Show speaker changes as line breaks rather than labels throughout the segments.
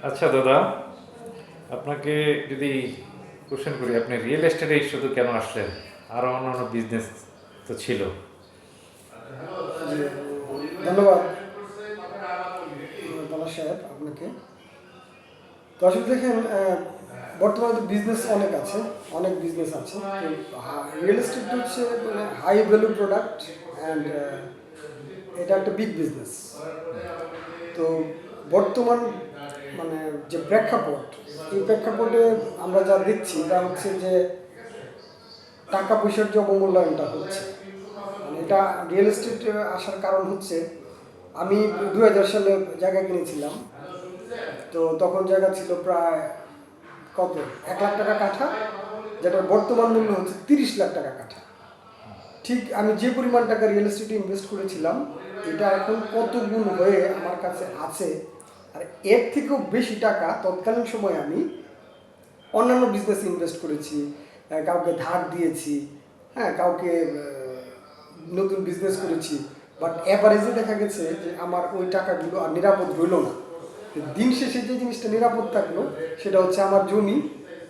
আচ্ছা দাদা, আপনাকে যদি কোশ্চেন করি, আপনি রিয়েল এস্টেটে শুধু কেন আসলেন? আরও অন্যান্য বিজনেস তো ছিল।
জি, ধন্যবাদ পলাশ সাহেব আপনাকে। তো আসলে দেখেন, বর্তমানে তো বিজনেস অনেক বিজনেস আছে। তো রিয়েল এস্টেট হচ্ছে মানে হাই ভ্যালু প্রোডাক্ট অ্যান্ড এটা একটা বিগ বিজনেস। তো বর্তমান মানে যে প্রেক্ষাপট, এই প্রেক্ষাপটে আমরা যা দেখছি তা হচ্ছে যে টাকা পয়সার যে অবমূল্যায়নটা হচ্ছে, মানে এটা রিয়েল এস্টেট আসার কারণ হচ্ছে আমি 2000 সালে জায়গা কিনেছিলাম। তো তখন জায়গা ছিল প্রায় কত, 1 লাখ টাকা কাঠা, যেটার বর্তমান মূল্য হচ্ছে 30 লাখ টাকা কাঠা। ঠিক আমি যে পরিমাণ টাকা রিয়েল এস্টেটে ইনভেস্ট করেছিলাম, এটা এখন কত গুণ হয়ে আমার কাছে আছে। আর এর থেকেও বেশি টাকা তৎকালীন সময়ে আমি অন্যান্য বিজনেসে ইনভেস্ট করেছি, কাউকে ধার দিয়েছি, হ্যাঁ, কাউকে নতুন বিজনেস করেছি। বাট অ্যাভারেজে দেখা গেছে যে আমার ওই টাকাগুলো আর নিরাপদ রইল না। দিন শেষে যে জিনিসটা নিরাপদ থাকলো সেটা হচ্ছে আমার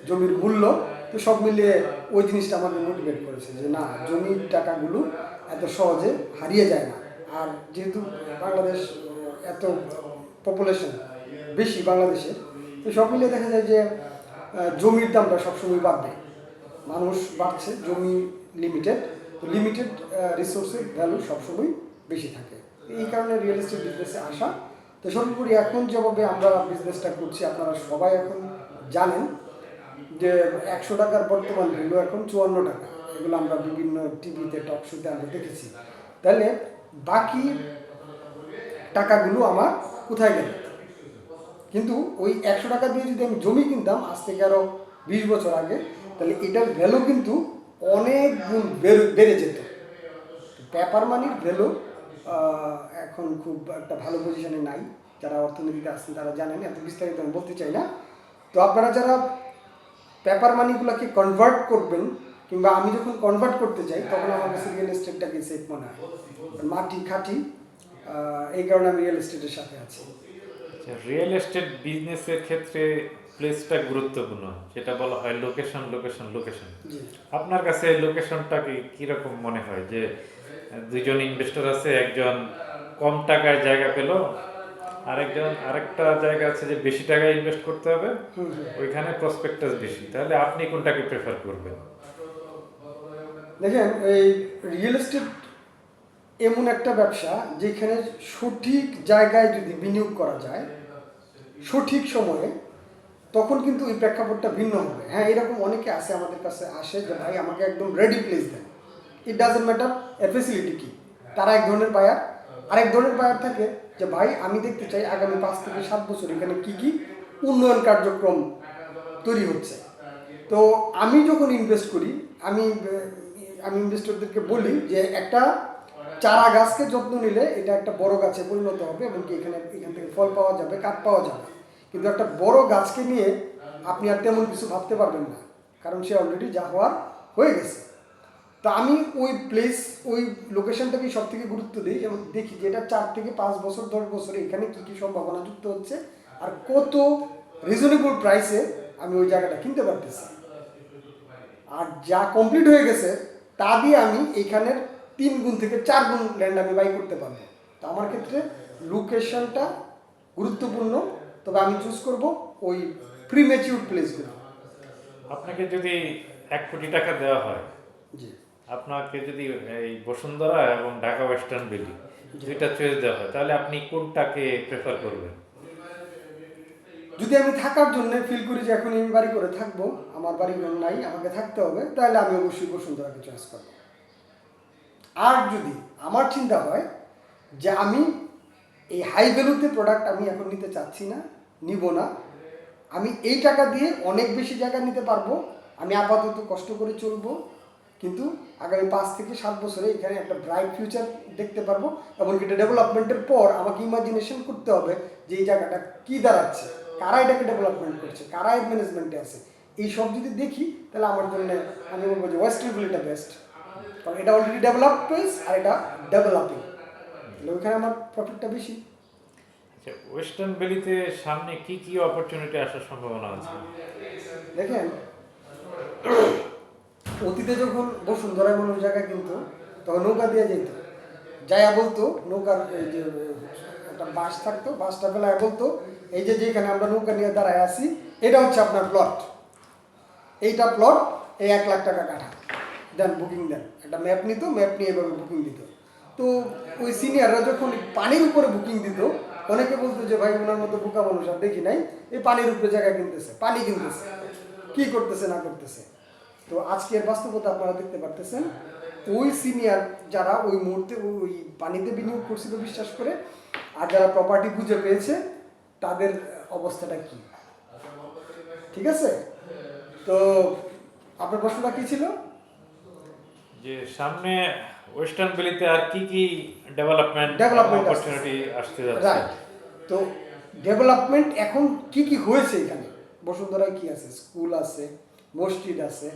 জমির মূল্য। তো সব মিলিয়ে ওই জিনিসটা আমাকে মোটিভেট করেছে যে না, জমির টাকাগুলো এত সহজে হারিয়ে যায় না। আর যেহেতু বাংলাদেশ এত পপুলেশন বেশি বাংলাদেশের, তো সব মিলিয়ে দেখা যায় যে জমির দামটা সবসময় বাড়বে। মানুষ বাড়ছে, জমি লিমিটেড, তো লিমিটেড রিসোর্সের ভ্যালু সবসময় বেশি থাকে। এই কারণে রিয়েল এস্টেট বিজনেসে আসা। তো সর্বোপরি এখন যেভাবে আমরা বিজনেসটা করছি, আপনারা সবাই এখন জানেন যে 100 টাকার বর্তমান ভ্যালু এখন 54 টাকা। এগুলো আমরা বিভিন্ন টিভিতে, টক শোতে আমরা দেখেছি। তাহলে বাকি টাকাগুলো আমার কোথায় গেল? কিন্তু ওই 100 টাকা দিয়ে যদি আমি জমি কিনতাম আজ থেকে আরও 20 বছর আগে, তাহলে এটার ভ্যালু কিন্তু অনেক গুণ বেড়ে যেত। পেপার মানির ভ্যালু এখন খুব একটা ভালো পজিশনে নাই। যারা অর্থনীতিতে আছেন তারা জানেন, এত বিস্তারিত আমি বলতে চাই না। তো আপনারা যারা পেপার মানিগুলোকে কনভার্ট করবেন, কিংবা আমি যখন কনভার্ট করতে চাই, তখন আমার কাছে রিয়েল এস্টেটটাকে সেফ মনে হয়। মাটি খাঁটি, এই কারণে আমি রিয়েল এস্টেটের সাথে আছি।
রিয়েল এস্টেট বিজনেসের ক্ষেত্রে প্লেসটা গুরুত্বপূর্ণ, যেটা বলা হয় লোকেশন লোকেশন লোকেশন।
জি।
আপনার কাছে লোকেশনটা কীরকম মনে হয় যে দুইজন ইনভেস্টর আছে, একজন কম টাকায় জায়গা পেল, আরেকটা জায়গা আছে যে বেশি টাকায় ইনভেস্ট করতে হবে, ওইখানে প্রসপেক্টাস বেশি, তাহলে আপনি কোনটাকে প্রেফার করবেন?
দেখেন, এই রিয়েল এস্টেট এমন একটা ব্যবসা যেখানে সঠিক জায়গায় যদি বিনিয়োগ করা যায় সঠিক সময়ে, তখন কিন্তু এই প্রেক্ষাপটটা ভিন্ন হবে। হ্যাঁ, এরকম অনেকে আসে, আমাদের কাছে আসে যে ভাই আমাকে একদম রেডি প্লেস দেন, ইট ডাজেন্ট ম্যাটার এর ফেসিলিটি কী। তারা এক ধরনের বায়ার। আরেক ধরনের বায়ার থাকে যে ভাই আমি দেখতে চাই আগামী 5 থেকে 7 বছর এখানে কী কী উন্নয়ন কার্যক্রম তৈরি হচ্ছে। তো আমি যখন ইনভেস্ট করি, আমি আমি ইনভেস্টরদেরকে বলি যে একটা চারা গাছকে যত্ন নিলে এটা একটা বড় গাছে পরিণত হবে, এবং কি এখান থেকে ফল পাওয়া যাবে, কাঠ পাওয়া যাবে। কিন্তু একটা বড় গাছকে নিয়ে আপনি আর তেমন কিছু ভাবতে পারবেন না, কারণ সে অলরেডি যা হওয়ার হয়ে গেছে। তো আমি ওই লোকেশনটাকেই সব থেকে গুরুত্ব দিই, এবং দেখি যে এটা 4 থেকে 5 বছর 10 বছরে এখানে কী কী সম্ভাবনা যুক্ত হচ্ছে, আর কত রিজনেবল প্রাইসে আমি ওই জায়গাটা কিনতে পারতেছি। আর যা কমপ্লিট হয়ে গেছে তা দিয়ে আমি এখানের 3 গুণ থেকে 4 গুণ ল্যান্ড আমি বাই করতে পারবো। তো আমার ক্ষেত্রে লোকেশনটা গুরুত্বপূর্ণ, তবে আমি চুজ করব ওই প্রিম্যাচিউর প্লেসগুলো।
আপনাকে যদি 1 কোটি টাকা দেওয়া হয়,
জি।
আপনাকে যদি এই বসুন্ধরা এবং ঢাকা ওয়েস্টার্ন ভ্যালি দুইটা চয়েস দেওয়া হয়, তাহলে আপনি কোনটাকে প্রেফার করবেন?
যদি আমি থাকার জন্য ফিল করি যে এখন আমি বাড়ি করে থাকবো, আমার বাড়ি ঘর নাই, আমাকে থাকতে হবে, তাহলে আমি অবশ্যই বসুন্ধরাকে চয়েস করবো। আর যদি আমার চিন্তা হয় যে আমি এই হাই ভ্যালুতে প্রোডাক্ট আমি এখন নিতে চাচ্ছি না, নিব না, আমি এই টাকা দিয়ে অনেক বেশি জায়গা নিতে পারবো, আমি আপাতত কষ্ট করে চলবো, কিন্তু আগামী 5 থেকে 7 বছরে এখানে একটা ব্রাইট ফিউচার দেখতে পারবো, এবং এটা ডেভেলপমেন্টের পর আমাকে ইমাজিনেশন করতে হবে যে এই জায়গাটা কী দাঁড়াচ্ছে, কারা এটাকে ডেভেলপমেন্ট করছে, কারা এর ম্যানেজমেন্টে আছে। এই সব যদি দেখি, তাহলে আমার জন্য আমি বলবো যে ওয়েস্টার্ন ভ্যালিটা বেস্ট, কারণ এটা অলরেডি ডেভেলপ প্লেস আর এটা ডেভেলপিং, তাহলে ওইখানে আমার প্রফিটটা বেশি।
আচ্ছা, ওয়েস্টার্ন ভ্যালিতে সামনে কি কি অপরচুনিটি আসার সম্ভাবনা আছে?
দেখেন, অতীতে যখন বসুন্ধরায় মনে হয় জায়গা কিন্তু তখন নৌকা দিয়ে যেত, যাইয়া বলতো নৌকার এই যে একটা বাস থাকতো, বাসটা ফেলায় বলতো এই যে যেখানে আমরা নৌকা নিয়ে দাঁড়ায় আছি এটা হচ্ছে আপনার প্লট, এইটা প্লট, এই 1,00,000 টাকা কাঠা দেন, বুকিং দেন। একটা ম্যাপ নিত, ম্যাপ নিয়ে এভাবে বুকিং দিত। তো ওই সিনিয়ররা যখন পানির উপরে বুকিং দিত, অনেকে বলতো যে ভাই ওনার মতো বোকা মানুষ আর দেখি নাই, এই পানির উপরে জায়গা কিনতেছে, পানি কিনতেছে, কি করতেছে না করতেছে। তো আজকের বাস্তবতা আপনারা দেখতে পারতেছেন, ওই সিনিয়র যারা ওই মুহূর্তে ওই পানিতে বিনিয়োগ করছিল বিশ্বাস করে, আর যারা প্রপার্টি খুঁজে পেয়েছে তাদের অবস্থাটা কি, ঠিক আছে? তো আপনার প্রশ্নটা কি ছিল?
যে সামনে ওয়েস্টার্ন ভ্যালিতে আর কি কি ডেভেলপমেন্ট
Development
অপরচুনিটি আসতে যাচ্ছে?
রাইট। তো ডেভেলপমেন্ট এখন কি কি হয়েছে এখানে, বসুন্ধরায় কি আছে, স্কুল আছে, মসজিদ আছে,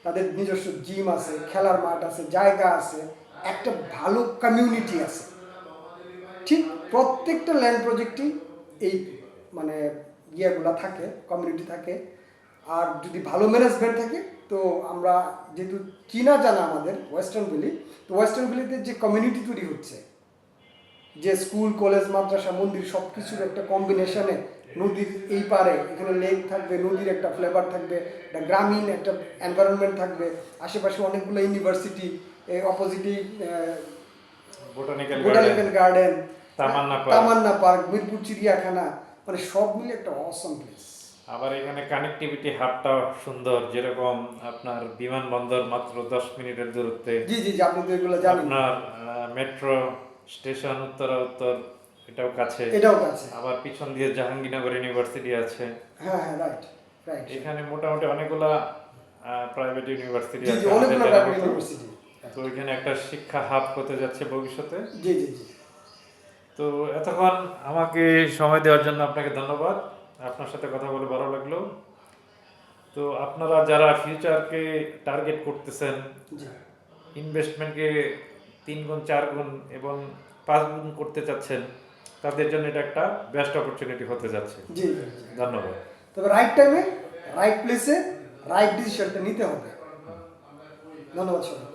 তাদের নিজস্ব জিম আছে, খেলার মাঠ আছে, জায়গা আছে, একটা ভালো কমিউনিটি আছে। ঠিক প্রত্যেকটা ল্যান্ড প্রজেক্টই এই মানে ইয়েগুলা থাকে, কমিউনিটি থাকে। আর যদি ভালো ম্যানেজমেন্ট থাকে, তো আমরা যেহেতু চীনা জানা আমাদের ওয়েস্টার্ন ভ্যালি, তো ওয়েস্টার্ন ভ্যালিতে যে কমিউনিটি তৈরি হচ্ছে, যে স্কুল কলেজ মাদ্রাসা মন্দির সব কিছুর একটা কম্বিনেশনে, নদীর এই পারে এখানে লেক থাকবে, নদীর একটা ফ্লেভার থাকবে, একটা গ্রামীণ একটা এনভায়রনমেন্ট থাকবে, আশেপাশে অনেকগুলো ইউনিভার্সিটি, অপোজিটে
বোটানিক্যাল
বোটানিক্যাল গার্ডেন,
তামান্না পার্ক।
তামান্না পার্ক, মিরপুর চিড়িয়াখানা, মানে সব মিলে একটা অসম প্লেস।
আবার এখানে কানেক্টিভিটি হাবটা সুন্দর, যেরকম আপনার বিমানবন্দর মাত্র 10 মিনিটের দূরত্বে,
জি জি জি, আপনি তো এগুলো জানেন।
আপনার মেট্রো স্টেশন উত্তরা উত্তর, এটাও কাছে।
এটাও কাছে।
আবার পিছন দিয়ে জাহাঙ্গীরনগর ইউনিভার্সিটি আছে।
হ্যাঁ হ্যাঁ, রাইট রাইট।
এখানে মোটামুটি অনেকগুলা প্রাইভেট ইউনিভার্সিটি
জি
আছে
জি,
আমাদের
অনেকগুলো
জেলার
প্রাইভেট
মতো।
ইউনিভার্সিটি।
তো এখানে একটা শিক্ষা হাব হতে যাচ্ছে ভবিষ্যতে।
জি জি জি।
তো এতক্ষণ আমাকে সময় দেওয়ার জন্য আপনাকে ধন্যবাদ। আপনার সাথে কথা বলে ভালো লাগলো। তো আপনারা যারা ফিউচারকে টার্গেট করতেছেন,
জি
ইনভেস্টমেন্টকে 3 গুণ 4 গুণ এবং 5 গুণ করতে চাচ্ছেন, তাদের জন্য এটা একটা বেস্ট অপরচুনিটি হতে যাচ্ছে।
জি জি জি।
ধন্যবাদ।
তবে রাইট টাইমে রাইট প্লেসে রাইট ডিসিশনটা নিতে হবে। ধন্যবাদ সবাই।